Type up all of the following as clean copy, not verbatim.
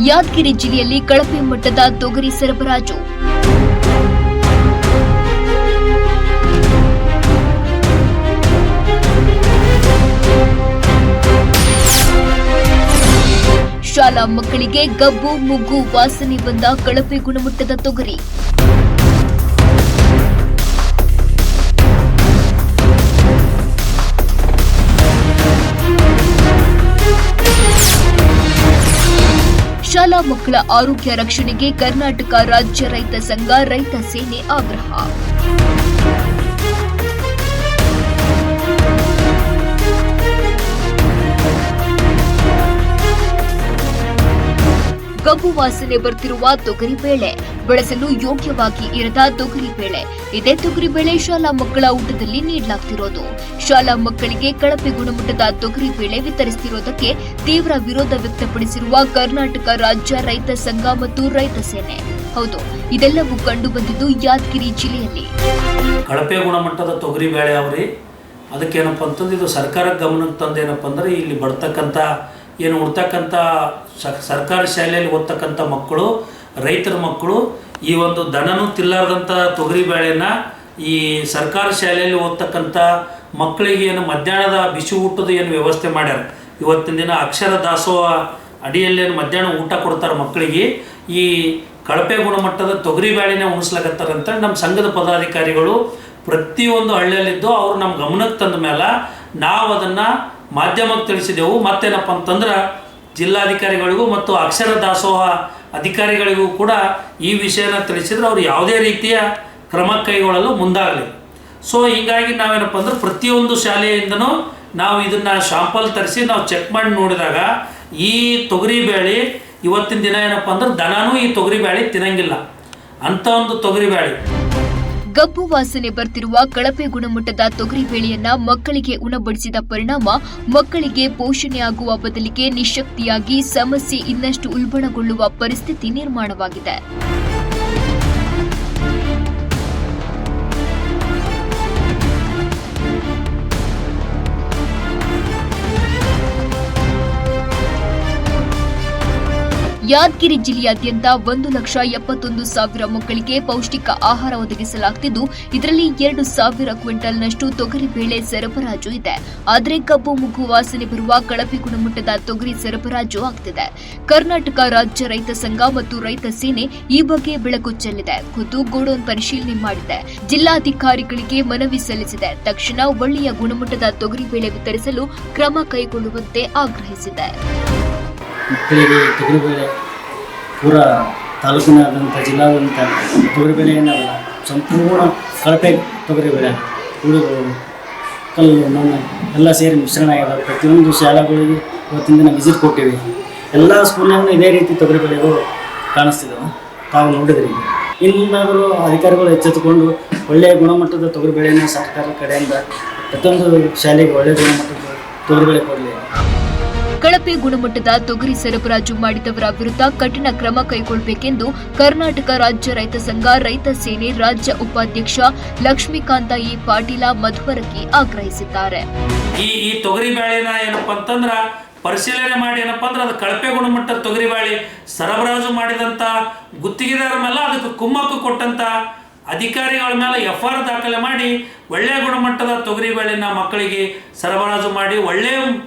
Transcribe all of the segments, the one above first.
ಯಾದಗಿರಿ ಜಿಲ್ಲೆಯಲ್ಲಿ ಕಳಪೆ ಮಟ್ಟದ ತೊಗರಿ ಸರಬರಾಜು. ಶಾಲಾ ಮಕ್ಕಳಿಗೆ ಗಬ್ಬು ಮುಗ್ಗು ವಾಸನೆ ಬಂದ ಕಳಪೆ ಗುಣಮಟ್ಟದ ತೊಗರಿ. ಶಾಲಾ ಮಕ್ಕಳ ಆರೋಗ್ಯ ರಕ್ಷಣೆಗೆ ಕರ್ನಾಟಕ ರಾಜ್ಯ ರೈತ ಸಂಘ, ರೈತ ಸೇನೆ ಆಗ್ರಹ. ಗಬ್ಬು ವಾಸನೆ ಬರ್ತಿರುವ ತೊಗರಿ ಬೇಳೆ, ಬಳಸಲು ಯೋಗ್ಯವಾಗಿ ಇರದ ತೊಗರಿ ಬೇಳೆ. ಇದೇ ತೊಗರಿ ಬೇಳೆ ಶಾಲಾ ಮಕ್ಕಳ ಊಟದಲ್ಲಿ ನೀಡಲಾಗ್ತಿರೋದು. ಶಾಲಾ ಮಕ್ಕಳಿಗೆ ಕಳಪೆ ಗುಣಮಟ್ಟದ ತೊಗರಿ ಬೇಳೆ ವಿತರಿಸುತ್ತಿರುವುದಕ್ಕೆ ತೀವ್ರ ವಿರೋಧ ವ್ಯಕ್ತಪಡಿಸಿರುವ ಕರ್ನಾಟಕ ರಾಜ್ಯ ರೈತ ಸಂಘ ಮತ್ತು ರೈತ ಸೇನೆ. ಹೌದು, ಇದೆಲ್ಲವೂ ಕಂಡು ಬಂದಿದ್ದು ಯಾದಗಿರಿ ಜಿಲ್ಲೆಯಲ್ಲಿ. ಕಳಪೆ ಗುಣಮಟ್ಟದ ತೊಗರಿ ಬೇಳೆ ಅವ್ರಿ, ಅದಕ್ಕೇನಪ್ಪ ಅಂತಂದ್ರೆ ಇದು ಸರ್ಕಾರ ಗಮನಕ್ಕೆ ತಂದೇನಪ್ಪ ಅಂದ್ರೆ ಇಲ್ಲಿ ಬರ್ತಕ್ಕಂಥ ಏನು ಉಡ್ತಕ್ಕಂಥ ಸರ್ಕಾರಿ ಶಾಲೆಯಲ್ಲಿ ಓದ್ತಕ್ಕಂಥ ಮಕ್ಕಳು, ರೈತರ ಮಕ್ಕಳು ಈ ಒಂದು ದನನೂ ತಿಲ್ಲಾರ್ದಂಥ ತೊಗರಿ ಬೇಳೆನ ಈ ಸರ್ಕಾರಿ ಶಾಲೆಯಲ್ಲಿ ಓದ್ತಕ್ಕಂಥ ಮಕ್ಕಳಿಗೆ ಏನು ಮಧ್ಯಾಹ್ನದ ಬಿಸಿ ಊಟದ ಏನು ವ್ಯವಸ್ಥೆ ಮಾಡ್ಯಾರ. ಇವತ್ತಿನ ದಿನ ಅಕ್ಷರ ದಾಸೋಹ ಅಡಿಯಲ್ಲಿ ಏನು ಮಧ್ಯಾಹ್ನ ಊಟ ಕೊಡ್ತಾರೆ ಮಕ್ಕಳಿಗೆ, ಈ ಕಳಪೆ ಗುಣಮಟ್ಟದ ತೊಗರಿ ಬೇಳೆನೇ ಉಣಿಸ್ಲಾಕತ್ತಾರಂತ ನಮ್ಮ ಸಂಘದ ಪದಾಧಿಕಾರಿಗಳು ಪ್ರತಿಯೊಂದು ಹಳ್ಳಿಯಲ್ಲಿದ್ದು ಅವರು ನಮ್ಮ ಗಮನಕ್ಕೆ ತಂದ ಮೇಲೆ ನಾವು ಅದನ್ನು ಮಾಧ್ಯಮಕ್ಕೆ ತಿಳಿಸಿದೆವು. ಮತ್ತೇನಪ್ಪ ಅಂತಂದ್ರೆ ಜಿಲ್ಲಾಧಿಕಾರಿಗಳಿಗೂ ಮತ್ತು ಅಕ್ಷರ ದಾಸೋಹ ಅಧಿಕಾರಿಗಳಿಗೂ ಕೂಡ ಈ ವಿಷಯನ ತಿಳಿಸಿದ್ರೆ ಅವರು ಯಾವುದೇ ರೀತಿಯ ಕ್ರಮ ಕೈಗೊಳ್ಳಲು ಮುಂದಾಗಲಿ. ಸೊ ಹೀಗಾಗಿ ನಾವೇನಪ್ಪ ಅಂದ್ರೆ ಪ್ರತಿಯೊಂದು ಶಾಲೆಯಿಂದನೂ ನಾವು ಇದನ್ನು ಶಾಂಪಲ್ ತರಿಸಿ ನಾವು ಚೆಕ್ ಮಾಡಿ ನೋಡಿದಾಗ ಈ ತೊಗರಿ ಬೇಳೆ ಇವತ್ತಿನ ದಿನ ಏನಪ್ಪ ಅಂದ್ರೆ ದನನೂ ಈ ತೊಗರಿ ಬೇಳೆ ತಿನ್ನಂಗಿಲ್ಲ ಅಂಥ ಒಂದು ತೊಗರಿ ಬೇಳೆ. ಗಬ್ಬು ವಾಸನೆ ಬರ್ತಿರುವ ಕಳಪೆ ಗುಣಮಟ್ಟದ ತೊಗರಿ ಬೇಳೆಯನ್ನ ಮಕ್ಕಳಿಗೆ ಉಣಬಡಿಸಿದ ಪರಿಣಾಮ ಮಕ್ಕಳಿಗೆ ಪೋಷಣೆಯಾಗುವ ಬದಲಿಗೆ ನಿಶಕ್ತಿಯಾಗಿ ಸಮಸ್ಯೆ ಇನ್ನಷ್ಟು ಉಲ್ಬಣಗೊಳ್ಳುವ ಪರಿಸ್ಥಿತಿ ನಿರ್ಮಾಣವಾಗಿದೆ. ಯಾದಗಿರಿ ಜಿಲ್ಲೆಯಾದ್ಯಂತ 1,71,000 ಮಕ್ಕಳಿಗೆ ಪೌಷ್ಟಿಕ ಆಹಾರ ಒದಗಿಸಲಾಗುತ್ತಿದ್ದು, ಇದರಲ್ಲಿ 2,000 ಕ್ವಿಂಟಲ್ನಷ್ಟು ತೊಗರಿ ಬೇಳೆ ಸರಬರಾಜು ಇದೆ. ಆದರೆ ಗಬ್ಬು ಮುಗ್ಗು ವಾಸನೆ ಬರುವ ಕಳಪೆ ಗುಣಮಟ್ಟದ ತೊಗರಿ ಸರಬರಾಜು ಆಗ್ತಿದೆ. ಕರ್ನಾಟಕ ರಾಜ್ಯ ರೈತ ಸಂಘ ಮತ್ತು ರೈತ ಸೇನೆ ಈ ಬಗ್ಗೆ ಬೆಳಕು ಚೆಲ್ಲಿದೆ. ಖುದ್ದು ಗೋಡೌನ್ ಪರಿಶೀಲನೆ ಮಾಡಿದೆ. ಜಿಲ್ಲಾಧಿಕಾರಿಗಳಿಗೆ ಮನವಿ ಸಲ್ಲಿಸಿದೆ. ತಕ್ಷಣ ಒಳ್ಳೆಯ ಗುಣಮಟ್ಟದ ತೊಗರಿ ಬೇಳೆ ವಿತರಿಸಲು ಕ್ರಮ ಕೈಗೊಳ್ಳುವಂತೆ ಆಗ್ರಹಿಸಿದೆ. ಮಕ್ಕಳಿಗೆ ತೊಗರಿಬೇಳೆ ಪೂರ ತಾಲೂಕಿನಾದಂಥ ಜಿಲ್ಲಾದಂಥ ತೊಗರಿಬೇಳೆ ಏನಲ್ಲ, ಸಂಪೂರ್ಣ ಕಳಪೆ ತೊಗರಿಬೇಳೆ, ಹುಡುಗರು ಕಲ್ಲು ಮಣ್ಣು ಎಲ್ಲ ಸೇರಿ ಮಿಶ್ರಣ ಆಗ್ಯದ. ಪ್ರತಿಯೊಂದು ಶಾಲೆಗಳಿಗೆ ಇವತ್ತಿನ ದಿನ ವಿಸಿಟ್ ಕೊಟ್ಟಿವಿ. ಎಲ್ಲ ಸ್ಕೂಲ್ನಾಗೂ ಇದೇ ರೀತಿ ತೊಗರಿಬೇಳೆಗಳು ಕಾಣಿಸ್ತಿದ್ದಾವೆ. ತಾವು ನೋಡಿದ್ರಿ. ಇನ್ನಾದರೂ ಅಧಿಕಾರಿಗಳು ಎಚ್ಚೆತ್ತುಕೊಂಡು ಒಳ್ಳೆಯ ಗುಣಮಟ್ಟದ ತೊಗರಿಬೇಳೆಯನ್ನು ಸರ್ಕಾರ ಕಡೆಯಿಂದ ಪ್ರತಿಯೊಂದು ಶಾಲೆಗೆ ಒಳ್ಳೆಯ ಗುಣಮಟ್ಟದ ತೊಗರಿಬೇಳೆ ಕೊಡಲಿ. ಕಳಪೆ ಗುಣಮಟ್ಟದ ತೊಗರಿ ಸರಬರಾಜು ಮಾಡಿದವರ ವಿರುದ್ಧ ಕಠಿಣ ಕ್ರಮ ಕೈಗೊಳ್ಳಬೇಕೆಂದು ಕರ್ನಾಟಕ ರಾಜ್ಯ ರೈತ ಸಂಘ, ರೈತ ಸೇನೆ ರಾಜ್ಯ ಉಪಾಧ್ಯಕ್ಷ ಲಕ್ಷ್ಮೀಕಾಂತ ಇ ಪಾಟೀಲ ಮಧುವರಕಿ ಆಗ್ರಹಿಸಿದ್ದಾರೆ. ಈ ತೊಗರಿ ಬೇಳೆನ ಏನಪ್ಪ ಅಂತಂದ್ರೆ ಪರಿಶೀಲನೆ ಮಾಡಿ ಏನಪ್ಪ ಅಂದ್ರೆ ಅದು ಕಳಪೆ ಗುಣಮಟ್ಟದ ತೊಗರಿ ಬೇಳೆ ಸರಬರಾಜು ಮಾಡಿದಂಥ ಗುತ್ತಿಗೆದಾರ ಮೇಲೆ ಅದಕ್ಕೆ ಕುಮ್ಮಕ್ಕು ಕೊಟ್ಟಂಥ ಅಧಿಕಾರಿಗಳ ಮೇಲೆ FR ದಾಖಲೆ ಮಾಡಿ ಒಳ್ಳೆಯ ಗುಣಮಟ್ಟದ ತೊಗರಿ ಬೇಳೆನ ಮಕ್ಕಳಿಗೆ ಸರಬರಾಜು ಮಾಡಿ ಒಳ್ಳೆಯ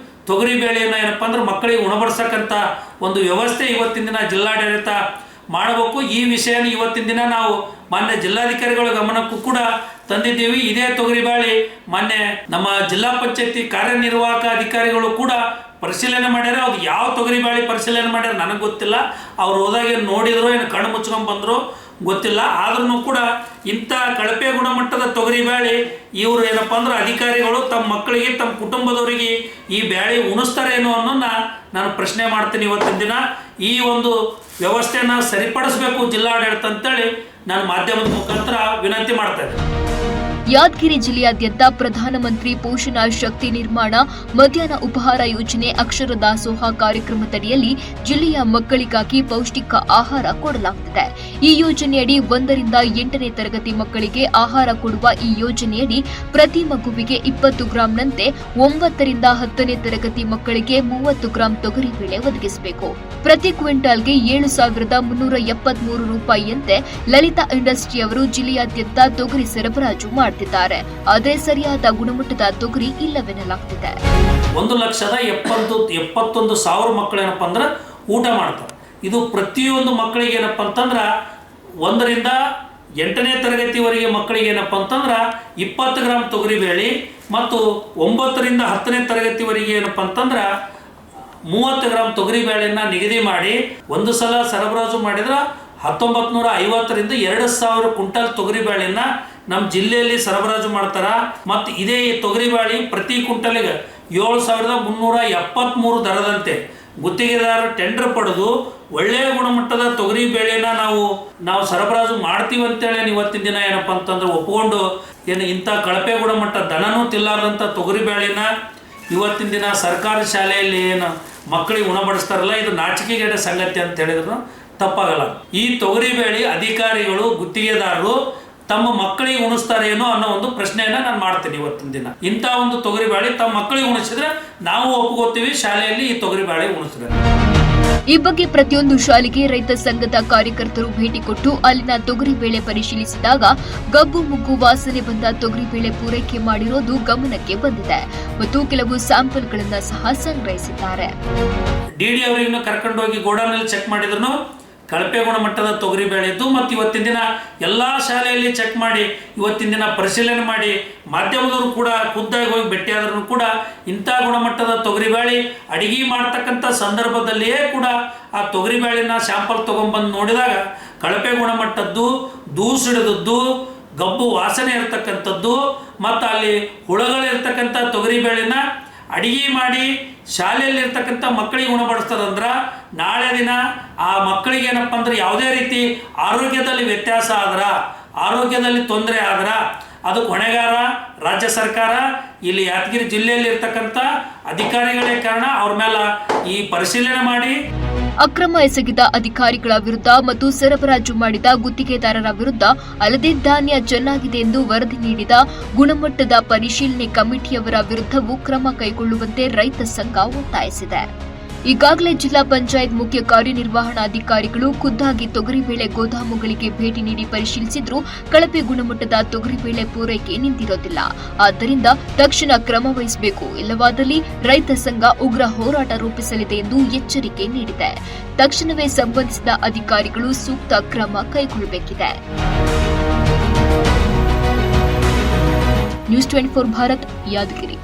ತೊಗರಿ ಬೇಳೆಯನ್ನು ಏನಪ್ಪ ಅಂದ್ರೆ ಮಕ್ಕಳಿಗೆ ಉಣಬಡಿಸಕ್ಕಂಥ ಒಂದು ವ್ಯವಸ್ಥೆ ಇವತ್ತಿನ ದಿನ ಜಿಲ್ಲಾಡಳಿತ ಮಾಡಬೇಕು. ಈ ವಿಷಯನ ಇವತ್ತಿನ ದಿನ ನಾವು ಮಾನ್ಯ ಜಿಲ್ಲಾಧಿಕಾರಿಗಳ ಗಮನಕ್ಕೂ ಕೂಡ ತಂದಿದ್ದೀವಿ. ಇದೇ ತೊಗರಿ ಬೇಳೆ ಮಾನ್ಯ ನಮ್ಮ ಜಿಲ್ಲಾ ಪಂಚಾಯತಿ ಕಾರ್ಯನಿರ್ವಾಹಕ ಅಧಿಕಾರಿಗಳು ಕೂಡ ಪರಿಶೀಲನೆ ಮಾಡ್ಯಾರ. ಅದು ಯಾವ ತೊಗರಿ ಬೇಳೆ ಪರಿಶೀಲನೆ ಮಾಡ್ಯಾರ ನನಗೆ ಗೊತ್ತಿಲ್ಲ. ಅವ್ರು ಹೋದಾಗ ನೋಡಿದ್ರು ಏನು ಕಣ್ಣು ಮುಚ್ಕೊಂಡು ಬಂದರು ಗೊತ್ತಿಲ್ಲ. ಆದ್ರೂ ಕೂಡ ಇಂಥ ಕಳಪೆ ಗುಣಮಟ್ಟದ ತೊಗರಿ ಬೇಳೆ ಇವರು ಏನಪ್ಪ ಅಂದ್ರೆ ಅಧಿಕಾರಿಗಳು ತಮ್ಮ ಮಕ್ಕಳಿಗೆ, ತಮ್ಮ ಕುಟುಂಬದವರಿಗೆ ಈ ಬೇಳೆ ಉಣಿಸ್ತಾರೇನೋ ಅನ್ನೋನ್ನ ನಾನು ಪ್ರಶ್ನೆ ಮಾಡ್ತೀನಿ. ಇವತ್ತಿನ ದಿನ ಈ ಒಂದು ವ್ಯವಸ್ಥೆಯನ್ನು ಸರಿಪಡಿಸಬೇಕು ಜಿಲ್ಲಾಡಳಿತ ಅಂತೇಳಿ ನಾನು ಮಾಧ್ಯಮದ ಮುಖಾಂತರ ವಿನಂತಿ ಮಾಡ್ತಾ ಇದ್ದೀನಿ. ಯಾದಗಿರಿ ಜಿಲ್ಲೆಯಾದ್ಯಂತ ಪ್ರಧಾನಮಂತ್ರಿ ಪೋಷಣ ಶಕ್ತಿ ನಿರ್ಮಾಣ ಮಧ್ಯಾಹ್ನ ಉಪಹಾರ ಯೋಜನೆ ಅಕ್ಷರ ದಾಸೋಹ ಕಾರ್ಯಕ್ರಮದಡಿಯಲ್ಲಿ ಜಿಲ್ಲೆಯ ಮಕ್ಕಳಿಗಾಗಿ ಪೌಷ್ಟಿಕ ಆಹಾರ ಕೊಡಲಾಗುತ್ತಿದೆ. ಈ ಯೋಜನೆಯಡಿ 1 ರಿಂದ 8ನೇ ತರಗತಿ ಮಕ್ಕಳಿಗೆ ಆಹಾರ ಕೊಡುವ ಈ ಯೋಜನೆಯಡಿ ಪ್ರತಿ ಮಗುವಿಗೆ 20 ಗ್ರಾಂನಂತೆ 9 ರಿಂದ 10ನೇ ತರಗತಿ ಮಕ್ಕಳಿಗೆ 30 ಗ್ರಾಂ ತೊಗರಿಬೇಳೆ ಒದಗಿಸಬೇಕು. ಪ್ರತಿ ಕ್ವಿಂಟಾಲ್ಗೆ 7,373 ರೂಪಾಯಿಯಂತೆ ಲಲಿತಾ ಇಂಡಸ್ಟ್ರಿಯವರು ಜಿಲ್ಲೆಯಾದ್ಯಂತ ತೊಗರಿ ಸರಬರಾಜು ಮಾಡುತ್ತಿದ್ದಾರೆ. ಆದರೆ ಸರಿಯಾದ ಗುಣಮಟ್ಟದ ತೊಗರಿ ಇಲ್ಲವೆನ್ನಲಾಗುತ್ತಿದೆ. 1,71,000 ಮಕ್ಕಳು ಏನಪ್ಪ ಅಂದ್ರೆ ಊಟ ಮಾಡ್ತಾರೆ. ಇದು ಪ್ರತಿಯೊಂದು ಮಕ್ಕಳಿಗೆ ಏನಪ್ಪ ಅಂತಂದ್ರೆ 1 ರಿಂದ 8ನೇ ತರಗತಿವರೆಗೆ ಮಕ್ಕಳಿಗೆ ಏನಪ್ಪ ಅಂತಂದ್ರೆ 20 ಗ್ರಾಂ ತೊಗರಿಬೇಳೆ ಮತ್ತು 9 ರಿಂದ 10ನೇ ತರಗತಿವರೆಗೆ ಏನಪ್ಪ ಅಂತಂದ್ರೆ 30 ಗ್ರಾಂ ತೊಗರಿಬೇಳೆಯನ್ನು ನಿಗದಿ ಮಾಡಿ ಒಂದು ಸಲ ಸರಬರಾಜು ಮಾಡಿದ್ರೆ 1950 ರಿಂದ 2,000 ಕ್ವಿಂಟಲ್ ತೊಗರಿಬೇಳೆಯನ್ನು ನಮ್ಮ ಜಿಲ್ಲೆಯಲ್ಲಿ ಸರಬರಾಜು ಮಾಡ್ತಾರ. ಮತ್ತು ಇದೇ ತೊಗರಿಬೇಳೆ ಪ್ರತಿ ಕ್ವಿಂಟಲ್ಗೆ 7,373 ದರದಂತೆ ಗುತ್ತಿಗೆದಾರರು ಟೆಂಡರ್ ಪಡೆದು ಒಳ್ಳೆಯ ಗುಣಮಟ್ಟದ ತೊಗರಿ ಬೇಳೆನ ನಾವು ಸರಬರಾಜು ಮಾಡ್ತೀವಿ ಅಂತೇಳಿ ಇವತ್ತಿನ ದಿನ ಏನಪ್ಪ ಅಂತಂದ್ರೆ ಒಪ್ಪಿಕೊಂಡು ಇಂಥ ಕಳಪೆ ಗುಣಮಟ್ಟ ದನನೂ ತಿಲ್ಲಾರ್ದಂಥ ತೊಗರಿ ಬೇಳೆನ ಇವತ್ತಿನ ದಿನ ಸರ್ಕಾರಿ ಶಾಲೆಯಲ್ಲಿ ಏನು ಮಕ್ಕಳಿಗೆ ಉಣಬಡಿಸ್ತಾರಲ್ಲ, ಇದು ನಾಚಿಕೆಗೇಡ ಸಂಗತಿ ಅಂತ ಹೇಳಿದ್ರು ತಪ್ಪಾಗಲ್ಲ. ಈ ತೊಗರಿ ಬೇಳೆ ಅಧಿಕಾರಿಗಳು ಗುತ್ತಿಗೆದಾರರು ತಮ್ಮ ಮಕ್ಕಳಿಗೆ ಉಣಿಸ್ತಾರೇನೋ ಅನ್ನೋ ಒಂದು ಪ್ರಶ್ನೆಯನ್ನ ನಾನು ಮಾಡ್ತೀನಿ. ಇವತ್ತಿನ ದಿನ ಇಂಥ ಒಂದು ತೊಗರಿ ಬೇಳೆ ತಮ್ಮ ಮಕ್ಕಳಿಗೆ ಉಣಿಸಿದ್ರೆ ನಾವು ಒಪ್ಕೋತೀವಿ, ಶಾಲೆಯಲ್ಲಿ ಈ ತೊಗರಿ ಬೇಳೆ ಉಣಿಸ್ತಾರೆ. ಈ ಬಗ್ಗೆ ಪ್ರತಿಯೊಂದು ಶಾಲೆಗೆ ರೈತ ಸಂಘದ ಕಾರ್ಯಕರ್ತರು ಭೇಟಿ ಕೊಟ್ಟು ಅಲ್ಲಿನ ತೊಗರಿಬೇಳೆ ಪರಿಶೀಲಿಸಿದಾಗ ಗಬ್ಬು ಮುಗ್ಗು ವಾಸನೆ ಬಂದ ತೊಗರಿಬೇಳೆ ಪೂರೈಕೆ ಮಾಡಿರೋದು ಗಮನಕ್ಕೆ ಬಂದಿದೆ ಮತ್ತು ಕೆಲವು ಸ್ಯಾಂಪಲ್ಗಳನ್ನು ಸಹ ಸಂಗ್ರಹಿಸಿದ್ದಾರೆ. ಡಿಡಿ ಅವರಿಗೆ ಕರ್ಕೊಂಡೋಗಿ ಗೋಡಾನಲ್ಲಿ ಚೆಕ್ ಮಾಡಿದ್ರು ಕಳಪೆ ಗುಣಮಟ್ಟದ ತೊಗರಿಬೇಳೆ ಇದ್ದು, ಮತ್ತು ಇವತ್ತಿನ ದಿನ ಎಲ್ಲ ಶಾಲೆಯಲ್ಲಿ ಚೆಕ್ ಮಾಡಿ ಇವತ್ತಿನ ದಿನ ಪರಿಶೀಲನೆ ಮಾಡಿ ಮಾಧ್ಯಮದವರು ಕೂಡ ಖುದ್ದಾಗಿ ಹೋಗಿ ಭೇಟಿಯಾದ್ರೂ ಕೂಡ ಇಂಥ ಗುಣಮಟ್ಟದ ತೊಗರಿಬೇಳೆ ಅಡಿಗೆ ಮಾಡ್ತಕ್ಕಂಥ ಸಂದರ್ಭದಲ್ಲಿಯೇ ಕೂಡ ಆ ತೊಗರಿಬೇಳೆನ ಸ್ಯಾಂಪಲ್ ತೊಗೊಂಡ್ಬಂದು ನೋಡಿದಾಗ ಕಳಪೆ ಗುಣಮಟ್ಟದ್ದು, ದೂಸಿಡಿದದ್ದು, ಗಬ್ಬು ವಾಸನೆ ಇರತಕ್ಕಂಥದ್ದು ಮತ್ತು ಅಲ್ಲಿ ಹುಳಗಳಿರ್ತಕ್ಕಂಥ ತೊಗರಿಬೇಳೆನ ಅಡಿಗೆ ಮಾಡಿ ಶಾಲೆಯಲ್ಲಿ ಇರ್ತಕ್ಕಂಥ ಮಕ್ಕಳಿಗೆ ಉಣಬಡಿಸ್ತದಂದ್ರೆ ನಾಳೆ ದಿನ ಆ ಮಕ್ಕಳಿಗೆ ಏನಪ್ಪ ಅಂದ್ರೆ ಯಾವುದೇ ರೀತಿ ಆರೋಗ್ಯದಲ್ಲಿ ವ್ಯತ್ಯಾಸ ಆದ್ರ, ಆರೋಗ್ಯದಲ್ಲಿ ತೊಂದರೆ ಆದ್ರ ಅದಕ್ಕೆ ಹೊಣೆಗಾರ ರಾಜ್ಯ ಸರ್ಕಾರ, ಇಲ್ಲಿ ಯಾದಗಿರಿ ಜಿಲ್ಲೆಯಲ್ಲಿ ಇರ್ತಕ್ಕಂಥ ಅಧಿಕಾರಿಗಳೇ ಕಾರಣ. ಅವ್ರ ಮೇಲೆ ಈ ಪರಿಶೀಲನೆ ಮಾಡಿ ಅಕ್ರಮ ಎಸಗಿದ ಅಧಿಕಾರಿಗಳ ವಿರುದ್ಧ ಮತ್ತು ಸರಬರಾಜು ಮಾಡಿದ ಗುತ್ತಿಗೆದಾರರ ವಿರುದ್ಧ ಅಲ್ಲದೆ ಧಾನ್ಯ ಚೆನ್ನಾಗಿದೆ ಎಂದು ವರದಿ ನೀಡಿದ ಗುಣಮಟ್ಟದ ಪರಿಶೀಲನೆ ಕಮಿಟಿಯವರ ವಿರುದ್ಧವೂ ಕ್ರಮ ಕೈಗೊಳ್ಳುವಂತೆ ರೈತ ಸಂಘ ಒತ್ತಾಯಿಸಿದೆ. ಈಗಾಗಲೇ ಜಿಲ್ಲಾ ಪಂಚಾಯತ್ ಮುಖ್ಯ ಕಾರ್ಯನಿರ್ವಹಣಾಧಿಕಾರಿಗಳು ಖುದ್ದಾಗಿ ತೊಗರಿಬೇಳೆ ಗೋದಾಮುಗಳಿಗೆ ಭೇಟಿ ನೀಡಿ ಪರಿಶೀಲಿಸಿದ್ರೂ ಕಳಪೆ ಗುಣಮಟ್ಟದ ತೊಗರಿಬೇಳೆ ಪೂರೈಕೆ ನಿಂತಿರೋದಿಲ್ಲ. ಆದ್ದರಿಂದ ತಕ್ಷಣ ಕ್ರಮ ವಹಿಸಬೇಕು, ಇಲ್ಲವಾದಲ್ಲಿ ರೈತ ಸಂಘ ಉಗ್ರ ಹೋರಾಟ ರೂಪಿಸಲಿದೆ ಎಂದು ಎಚ್ಚರಿಕೆ ನೀಡಿದೆ. ತಕ್ಷಣವೇ ಸಂಬಂಧಿಸಿದ ಅಧಿಕಾರಿಗಳು ಸೂಕ್ತ ಕ್ರಮ ಕೈಗೊಳ್ಳಬೇಕಿದೆ. ನ್ಯೂಸ್ 24 ಭಾರತ್, ಯಾದಗಿರಿ.